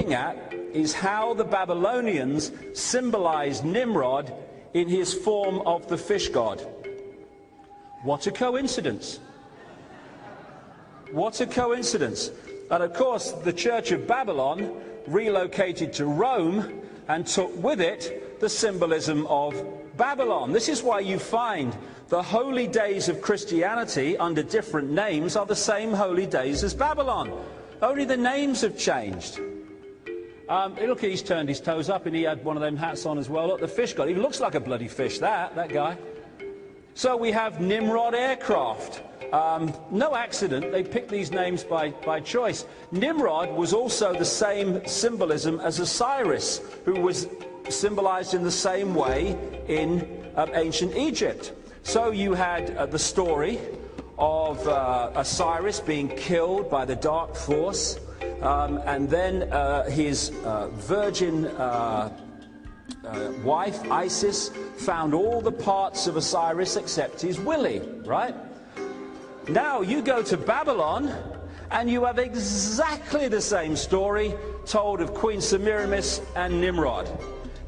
looking at is how the Babylonians symbolized Nimrod in his form of the fish god. What a coincidence. What a coincidence. And of course, the Church of Babylon relocated to Rome and took with it the symbolism of Babylon. This is why you find the holy days of Christianity under different names are the same holy days as Babylon. Only the names have changed. Look, he's turned his toes up and he had one of them hats on as well. Look, the fish god. He looks like a bloody fish, that guy. So we have Nimrod aircraft. No accident, they picked these names by choice. Nimrod was also the same symbolism as Osiris, who was symbolized in the same way in ancient Egypt. So you had the story of Osiris being killed by the dark force, and then his virgin wife, Isis, found all the parts of Osiris except his willy, right? Now you go to Babylon and you have exactly the same story told of Queen Semiramis and Nimrod,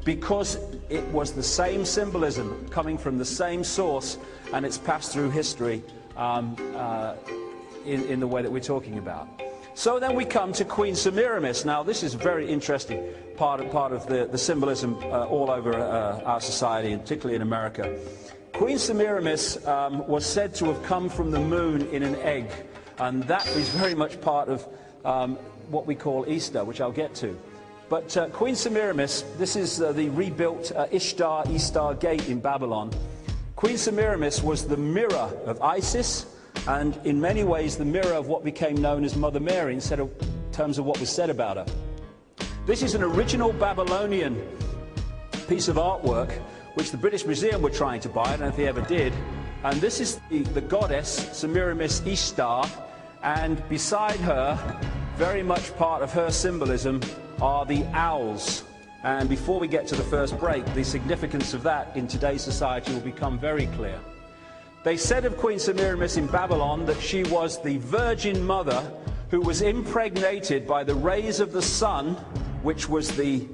because it was the same symbolism coming from the same source, and it's passed through history in the way that we're talking about. So then we come to Queen Semiramis. Now this is a very interesting part of the symbolism all over our society, and particularly in America. Queen Semiramis was said to have come from the moon in an egg, and that is very much part of what we call Easter, which I'll get to. But Queen Semiramis, this is the rebuilt Ishtar Gate in Babylon. Queen Semiramis was the mirror of Isis, and in many ways the mirror of what became known as Mother Mary in terms of what was said about her. This is an original Babylonian piece of artwork which the British Museum were trying to buy. I don't know if they ever did. And this is the goddess Semiramis Ishtar, and beside her, very much part of her symbolism, are the owls. And before we get to the first break, the significance of that in today's society will become very clear. They said of Queen Semiramis in Babylon that she was the virgin mother who was impregnated by the rays of the sun, which was the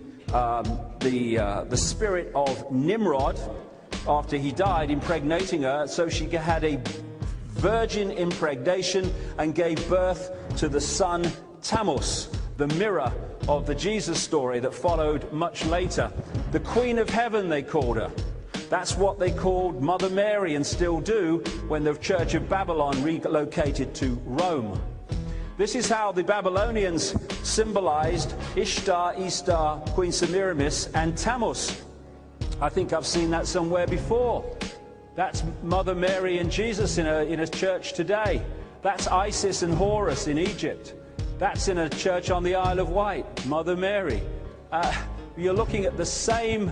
spirit of Nimrod after he died, impregnating her. So she had a virgin impregnation and gave birth to the son Tammuz, the mirror of the Jesus story that followed much later. The Queen of Heaven, they called her. That's what they called Mother Mary, and still do when the Church of Babylon relocated to Rome. This is how the Babylonians symbolized Ishtar, Queen Semiramis, and Tammuz. I think I've seen that somewhere before. That's Mother Mary and Jesus in a church today. That's Isis and Horus in Egypt. That's in a church on the Isle of Wight, Mother Mary. You're looking at the same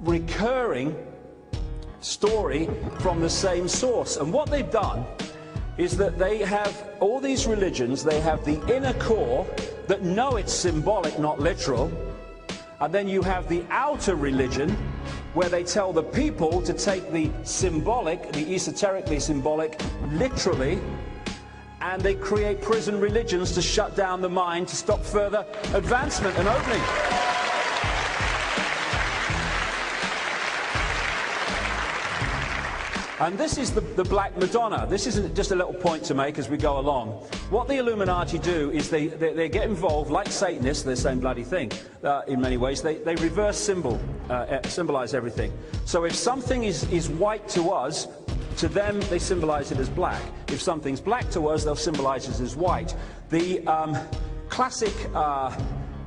recurring story from the same source. And what they've done is that they have all these religions. They have the inner core that know it's symbolic, not literal. And then you have the outer religion where they tell the people to take the symbolic, the esoterically symbolic, literally, and they create prison religions to shut down the mind, to stop further advancement and opening. And this is the Black Madonna. This isn't just a little point to make as we go along. What the Illuminati do is they get involved, like Satanists, they're the same bloody thing in many ways. They reverse symbolize everything. So if something is white to us, to them they symbolize it as black. If something's black to us, they'll symbolize it as white. The classic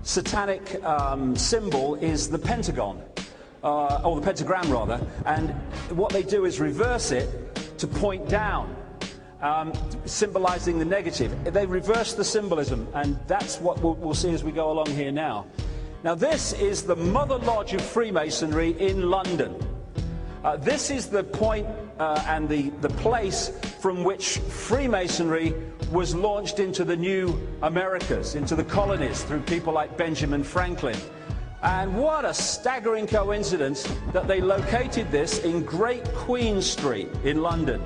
satanic symbol is the pentagon. Or the pentagram rather, and what they do is reverse it to point down, symbolizing the negative. They reverse the symbolism, and that's what we'll see as we go along here now. Now this is the Mother Lodge of Freemasonry in London. This is the point and the place from which Freemasonry was launched into the new Americas, into the colonies, through people like Benjamin Franklin. And what a staggering coincidence that they located this in Great Queen Street in London.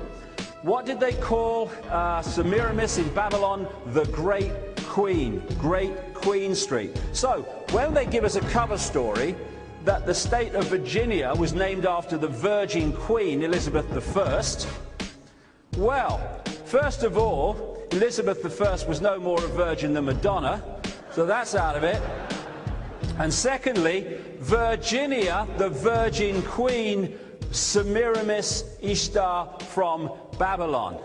What did they call Semiramis in Babylon? The Great Queen. Great Queen Street. So, when they give us a cover story that the state of Virginia was named after the Virgin Queen, Elizabeth I, well, first of all, Elizabeth I was no more a virgin than Madonna, so that's out of it. And secondly, Virginia, the Virgin Queen, Semiramis Ishtar from Babylon.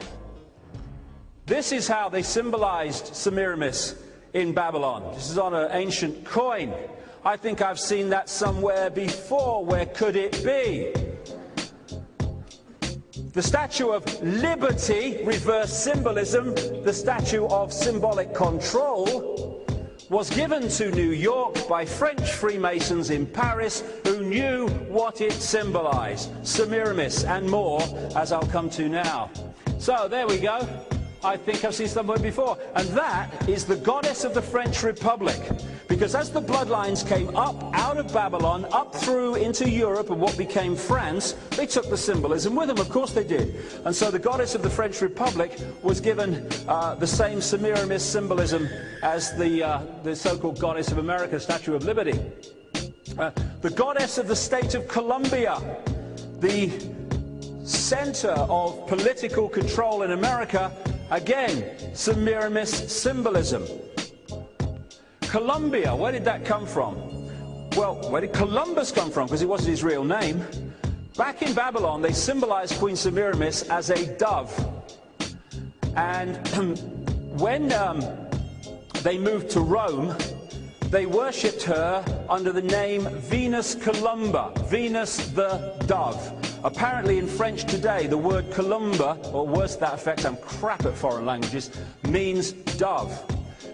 This is how they symbolized Semiramis in Babylon. This is on an ancient coin. I think I've seen that somewhere before. Where could it be? The Statue of Liberty, reverse symbolism, the statue of symbolic control, was given to New York by French Freemasons in Paris who knew what it symbolized. Semiramis and more, as I'll come to now. So there we go. I think I've seen somewhere before. And that is the goddess of the French Republic. Because as the bloodlines came up out of Babylon, up through into Europe and what became France, they took the symbolism with them. Of course they did. And so the goddess of the French Republic was given the same Semiramis symbolism as the so-called goddess of America, Statue of Liberty. The goddess of the state of Columbia, the center of political control in America, again, Semiramis symbolism. Columbia, where did that come from? Well, where did Columbus come from? Because it wasn't his real name. Back in Babylon, they symbolized Queen Semiramis as a dove. And when they moved to Rome, they worshipped her under the name Venus Columba, Venus the dove. Apparently in French today, the word columba, or worse to that effect, I'm crap at foreign languages, means dove.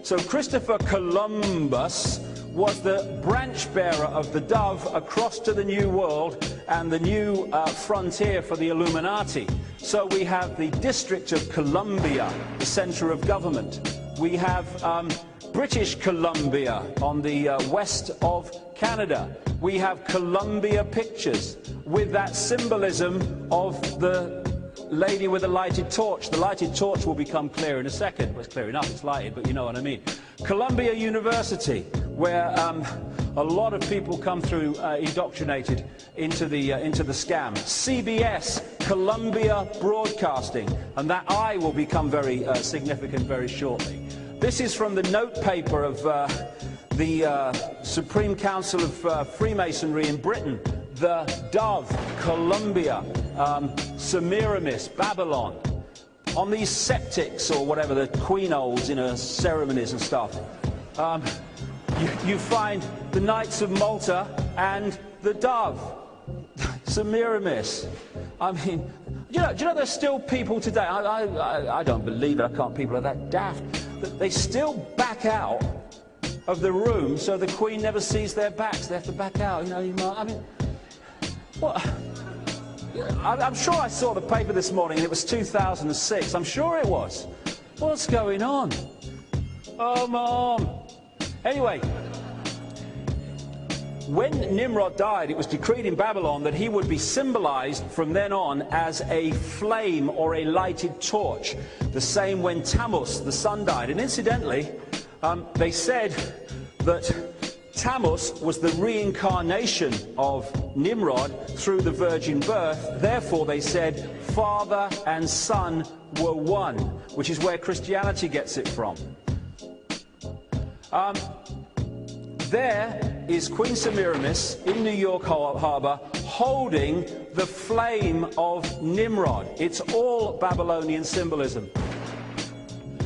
So Christopher Columbus was the branch bearer of the dove across to the New World and the new frontier for the Illuminati. So we have the District of Columbia, the center of government. We have British Columbia on the west of Canada. We have Columbia Pictures with that symbolism of the lady with a lighted torch. The lighted torch will become clear in a second. Well, it's clear enough, it's lighted, but you know what I mean. Columbia University, where a lot of people come through indoctrinated into the scam. CBS, Columbia Broadcasting, and that I will become very significant very shortly. This is from the note paper of the Supreme Council of Freemasonry in Britain. The dove, Columbia, Semiramis, Babylon. On these septics, or whatever, the queen holds in her ceremonies and stuff, you find the Knights of Malta and the dove, Semiramis. I mean, do you know there's still people today, I don't believe it, I can't, people are that daft, that they still back out of the room so the Queen never sees their backs. They have to back out, you know, I mean, what? I'm sure I saw the paper this morning and it was 2006. I'm sure it was. What's going on? Oh, Mom. Anyway, when Nimrod died, it was decreed in Babylon that he would be symbolized from then on as a flame or a lighted torch. The same when Tammuz, the sun, died. And incidentally, they said that Tammuz was the reincarnation of Nimrod through the virgin birth. Therefore, they said, father and son were one, which is where Christianity gets it from. There is Queen Semiramis in New York Harbor holding the flame of Nimrod. It's all Babylonian symbolism.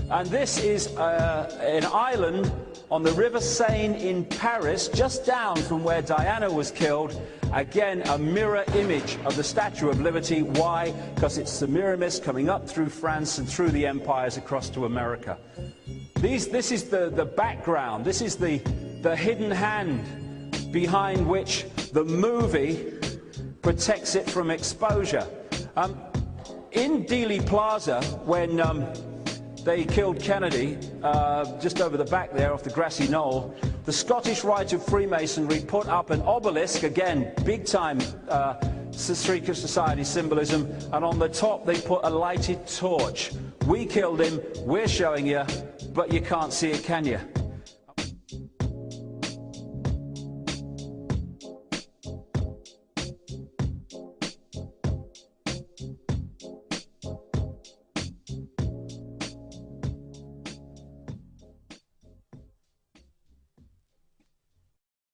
And this is an island on the River Seine in Paris, just down from where Diana was killed. Again, a mirror image of the Statue of Liberty. Why? Because it's Semiramis coming up through France and through the empires across to America. This is the background. This is the hidden hand behind which the movie protects it from exposure. In Dealey Plaza, when they killed Kennedy, just over the back there off the grassy knoll, the Scottish Rite of Freemasonry put up an obelisk, again, big-time secret society symbolism, and on the top they put a lighted torch. We killed him, we're showing you, but you can't see it, can you?